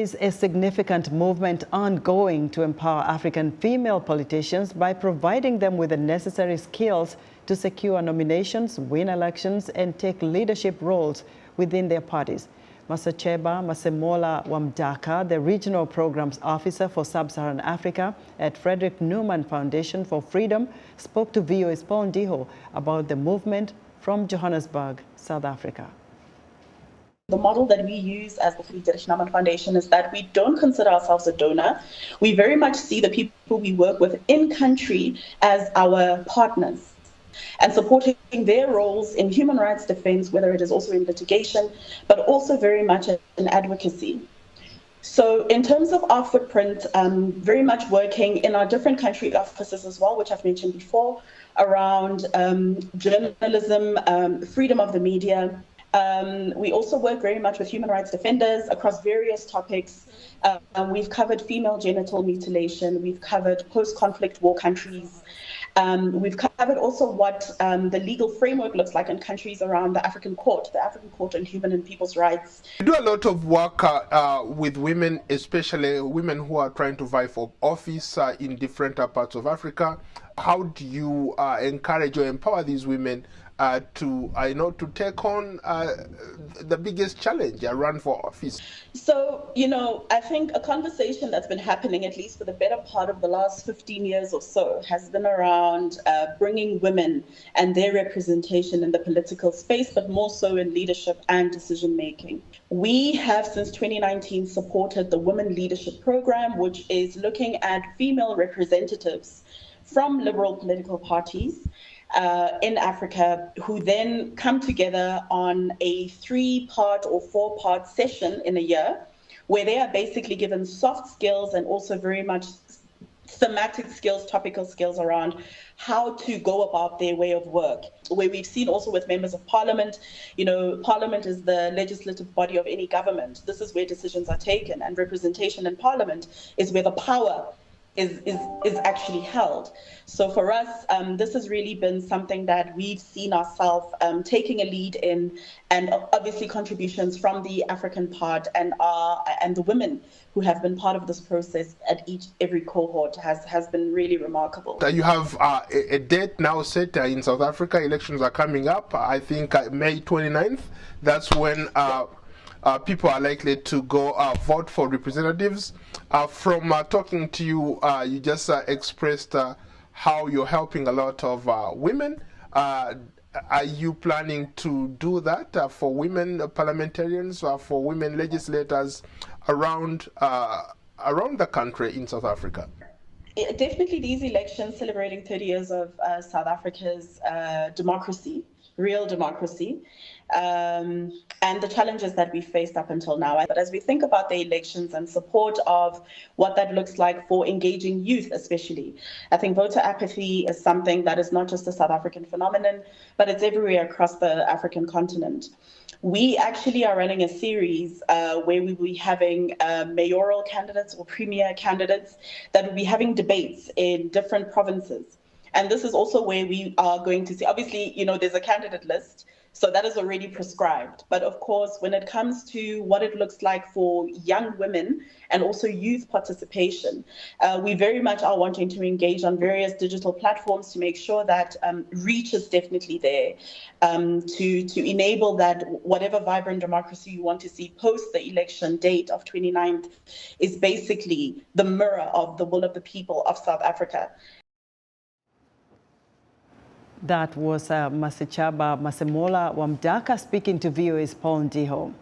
is a significant movement ongoing to empower African female politicians by providing them with the necessary skills to secure nominations, win elections, and take leadership roles within their parties. Masechaba Masemola wa-Mdaka, the Regional Programs Officer for Sub-Saharan Africa at Friedrich Naumann Foundation for Freedom, spoke to VOA's Ndiho about the movement from Johannesburg, South Africa. The model that we use as the Friedrich Naumann Foundation is that we don't consider ourselves a donor. We very much see the people we work with in country as our partners and supporting their roles in human rights defense, whether it is also in litigation, but also very much in advocacy. So in terms of our footprint, very much working in our different country offices as well, which I've mentioned before, around journalism, freedom of the media. We also work very much with human rights defenders across various topics. We've covered female genital mutilation. We've covered post-conflict war countries. We've covered also what the legal framework looks like in countries around the African Court on Human and People's Rights. You do a lot of work with women, especially women who are trying to vie for office in different parts of Africa. How do you encourage or empower these women to take on the biggest challenge, a run for office? So, I think a conversation that's been happening, at least for the better part of the last 15 years or so, has been around bringing women and their representation in the political space, but more so in leadership and decision making. We have, since 2019, supported the Women Leadership Program, which is looking at female representatives from liberal political parties in Africa, who then come together on a 3-part or 4-part session in a year, where they are basically given soft skills and also very much thematic skills, topical skills around how to go about their way of work. Where we've seen also with members of parliament, parliament is the legislative body of any government. This is where decisions are taken, and representation in parliament is where the power is actually held. So for us, this has really been something that we've seen ourselves taking a lead in, and obviously contributions from the African part and the women who have been part of this process at every cohort has been really remarkable. You have a date now set in South Africa. Elections are coming up. I think May 29th. That's when people are likely to go vote for representatives. From talking to you, you just expressed how you're helping a lot of women. Are you planning to do that for women parliamentarians or for women legislators around the country in South Africa? Definitely these elections celebrating 30 years of South Africa's democracy, real democracy, and the challenges that we faced up until now. But as we think about the elections and support of what that looks like for engaging youth especially, I think voter apathy is something that is not just a South African phenomenon, but it's everywhere across the African continent. We actually are running a series where we will be having mayoral candidates or premier candidates that will be having debates in different provinces. And this is also where we are going to see, obviously, there's a candidate list, so that is already prescribed. But of course, when it comes to what it looks like for young women and also youth participation, we very much are wanting to engage on various digital platforms to make sure that reach is definitely there, to enable that whatever vibrant democracy you want to see post the election date of 29th is basically the mirror of the will of the people of South Africa. That was Masechaba Masemola wa-Mdaka speaking to VOA's Ndiho.